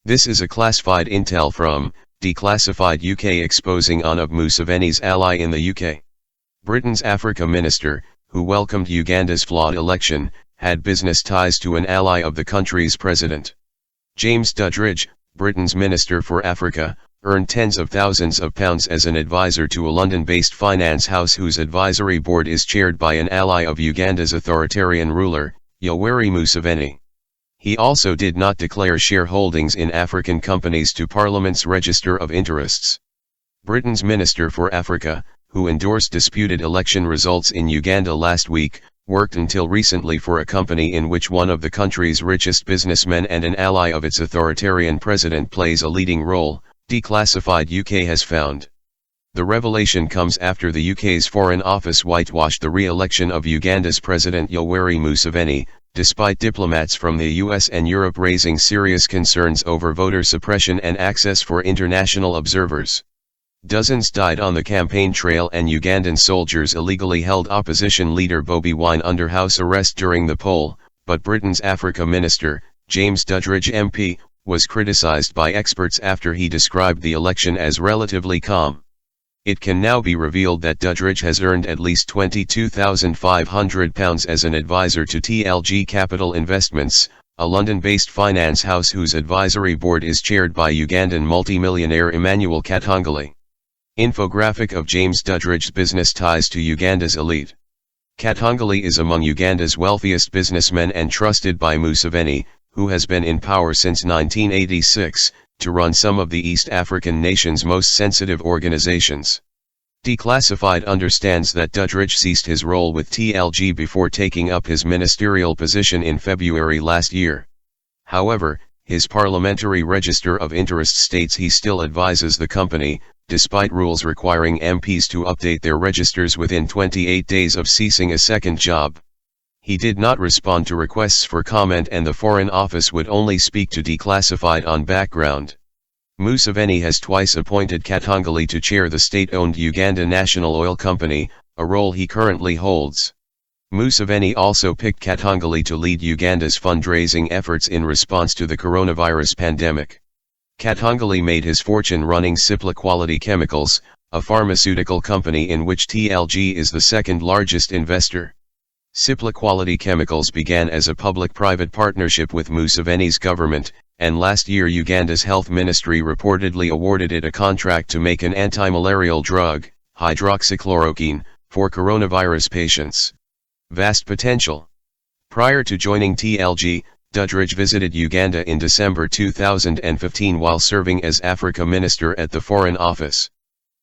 This is a classified intel from Declassified UK exposing one of Museveni's ally in the UK. Britain's Africa minister, who welcomed Uganda's flawed election, had business ties to an ally of the country's president. James Duddridge, Britain's Minister for Africa, earned tens of thousands of pounds as an advisor to a London-based finance house whose advisory board is chaired by an ally of Uganda's authoritarian ruler, Yoweri Museveni. He also did not declare shareholdings in African companies to Parliament's Register of Interests. Britain's Minister for Africa, who endorsed disputed election results in Uganda last week, worked until recently for a company in which one of the country's richest businessmen and an ally of its authoritarian president plays a leading role, Declassified UK has found. The revelation comes after the UK's Foreign Office whitewashed the re-election of Uganda's President Yoweri Museveni, despite diplomats from the US and Europe raising serious concerns over voter suppression and access for international observers. Dozens died on the campaign trail and Ugandan soldiers illegally held opposition leader Bobiwine under house arrest during the poll, but Britain's Africa minister, James Duddridge MP, was criticised by experts after he described the election as relatively calm. It can now be revealed that Duddridge has earned at least £22,500 as an advisor to TLG Capital Investments, a London-based finance house whose advisory board is chaired by Ugandan multimillionaire Emmanuel Katongole. Infographic of James Duddridge's business ties to Uganda's elite. Katongole is among Uganda's wealthiest businessmen and trusted by Museveni, who has been in power since 1986, to run some of the East African nation's most sensitive organizations. Declassified understands that Duddridge ceased his role with TLG before taking up his ministerial position in February last year. However, his parliamentary register of interest states he still advises the company, despite rules requiring MPs to update their registers within 28 days of ceasing a second job. He did not respond to requests for comment and the Foreign Office would only speak to Declassified on background. Museveni has twice appointed Katongole to chair the state-owned Uganda National Oil Company, a role he currently holds. Museveni also picked Katongole to lead Uganda's fundraising efforts in response to the coronavirus pandemic. Katongole made his fortune running Cipla Quality Chemicals, a pharmaceutical company in which TLG is the second largest investor. Cipla Quality Chemicals began as a public-private partnership with Museveni's government, and last year Uganda's health ministry reportedly awarded it a contract to make an anti-malarial drug, hydroxychloroquine, for coronavirus patients. Vast potential. Prior to joining TLG, Duddridge visited Uganda in December 2015 while serving as Africa Minister at the Foreign Office.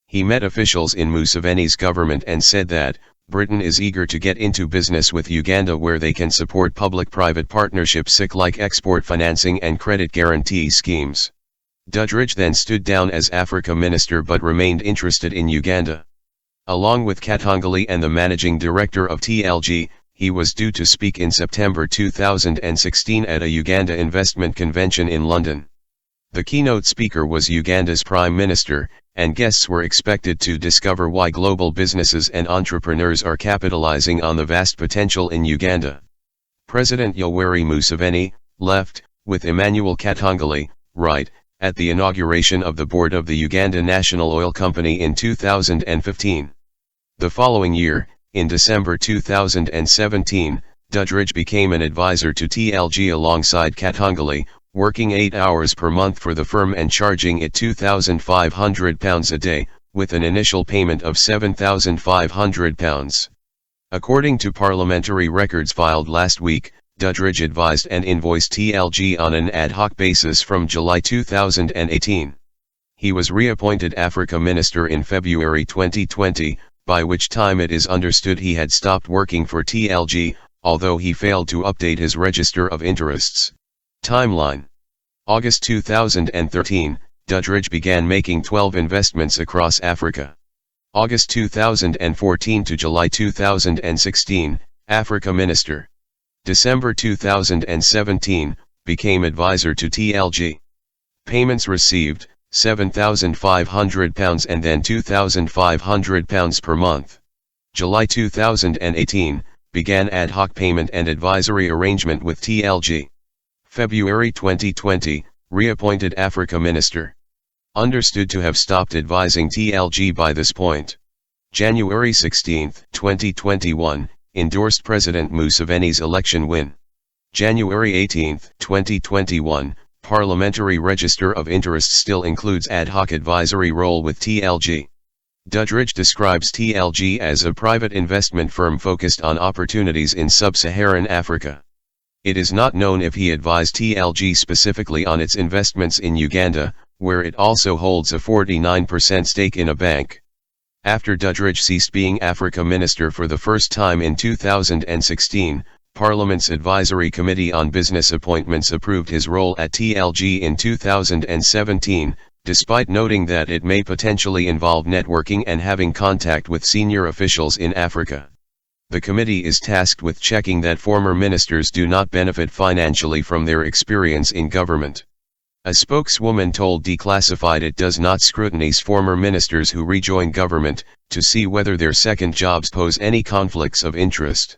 He met officials in Museveni's government and said that, Britain is eager to get into business with Uganda where they can support public-private partnerships like export financing and credit guarantee schemes. Duddridge then stood down as Africa Minister but remained interested in Uganda. Along with Katongole and the managing director of TLG, he was due to speak in September 2016 at a Uganda investment convention in London. The keynote speaker was Uganda's Prime Minister, and guests were expected to discover why global businesses and entrepreneurs are capitalizing on the vast potential in Uganda. President Yoweri Museveni, left, with Emmanuel Katongole, right, at the inauguration of the board of the Uganda National Oil Company in 2015. The following year, in December 2017, Duddridge became an advisor to TLG alongside Katongole, working 8 hours per month for the firm and charging it £2,500 a day, with an initial payment of £7,500. According to parliamentary records filed last week, Duddridge advised and invoiced TLG on an ad hoc basis from July 2018. He was reappointed Africa Minister in February 2020, by which time it is understood he had stopped working for TLG, although he failed to update his register of interests. Timeline. August 2013, Duddridge began making 12 investments across Africa. August 2014 to July 2016, Africa Minister. December 2017, became advisor to TLG. Payments received, £7,500 and then £2,500 per month. July 2018, began ad hoc payment and advisory arrangement with TLG. February 2020, Reappointed Africa Minister. Understood to have stopped advising TLG by this point. January 16, 2021, endorsed President Museveni's election win. January 18, 2021, Parliamentary Register of Interests still includes ad hoc advisory role with TLG. Duddridge describes TLG as a private investment firm focused on opportunities in sub-Saharan Africa. It is not known if he advised TLG specifically on its investments in Uganda, where it also holds a 49% stake in a bank. After Duddridge ceased being Africa Minister for the first time in 2016, Parliament's Advisory Committee on Business Appointments approved his role at TLG in 2017, despite noting that it may potentially involve networking and having contact with senior officials in Africa. The committee is tasked with checking that former ministers do not benefit financially from their experience in government. A spokeswoman told Declassified it does not scrutinize former ministers who rejoin government, to see whether their second jobs pose any conflicts of interest.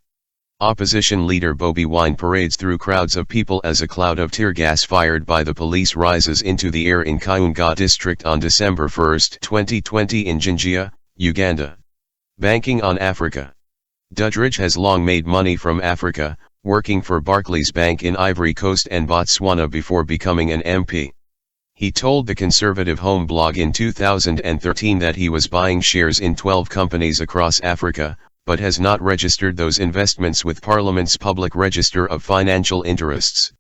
Opposition leader Bobiwine parades through crowds of people as a cloud of tear gas fired by the police rises into the air in Muwonge district on December 1, 2020 in Jinja, Uganda. Banking on Africa. Duddridge has long made money from Africa, working for Barclays Bank in Ivory Coast and Botswana before becoming an MP. He told the Conservative Home blog in 2013 that he was buying shares in 12 companies across Africa, but has not registered those investments with Parliament's Public Register of Financial Interests.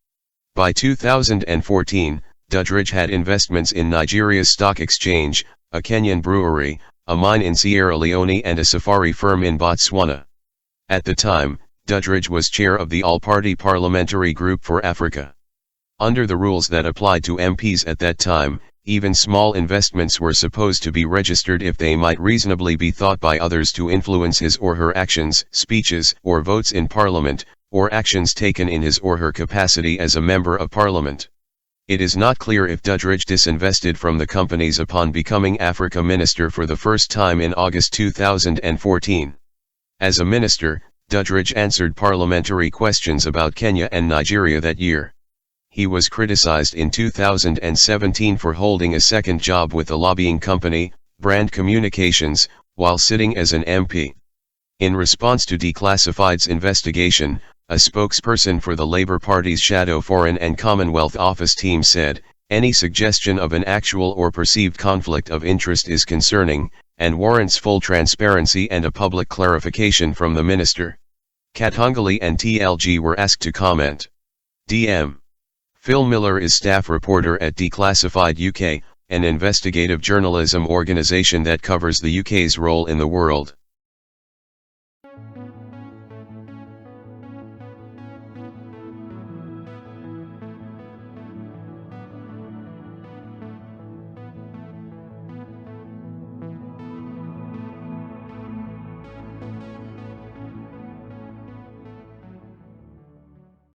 By 2014, Duddridge had investments in Nigeria's stock exchange, a Kenyan brewery, a mine in Sierra Leone and a safari firm in Botswana. At the time, Duddridge was chair of the All-Party Parliamentary Group for Africa. Under the rules that applied to MPs at that time, even small investments were supposed to be registered if they might reasonably be thought by others to influence his or her actions, speeches, or votes in Parliament, or actions taken in his or her capacity as a Member of Parliament. It is not clear if Duddridge disinvested from the companies upon becoming Africa Minister for the first time in August 2014. As a minister, Duddridge answered parliamentary questions about Kenya and Nigeria that year. He was criticized in 2017 for holding a second job with a lobbying company, Brand Communications, while sitting as an MP. In response to Declassified's investigation, a spokesperson for the Labour Party's Shadow Foreign and Commonwealth Office team said, "Any suggestion of an actual or perceived conflict of interest is concerning, and warrants full transparency and a public clarification from the minister." Katongole and TLG were asked to comment. DM. Phil Miller is staff reporter at Declassified UK, an investigative journalism organisation that covers the UK's role in the world.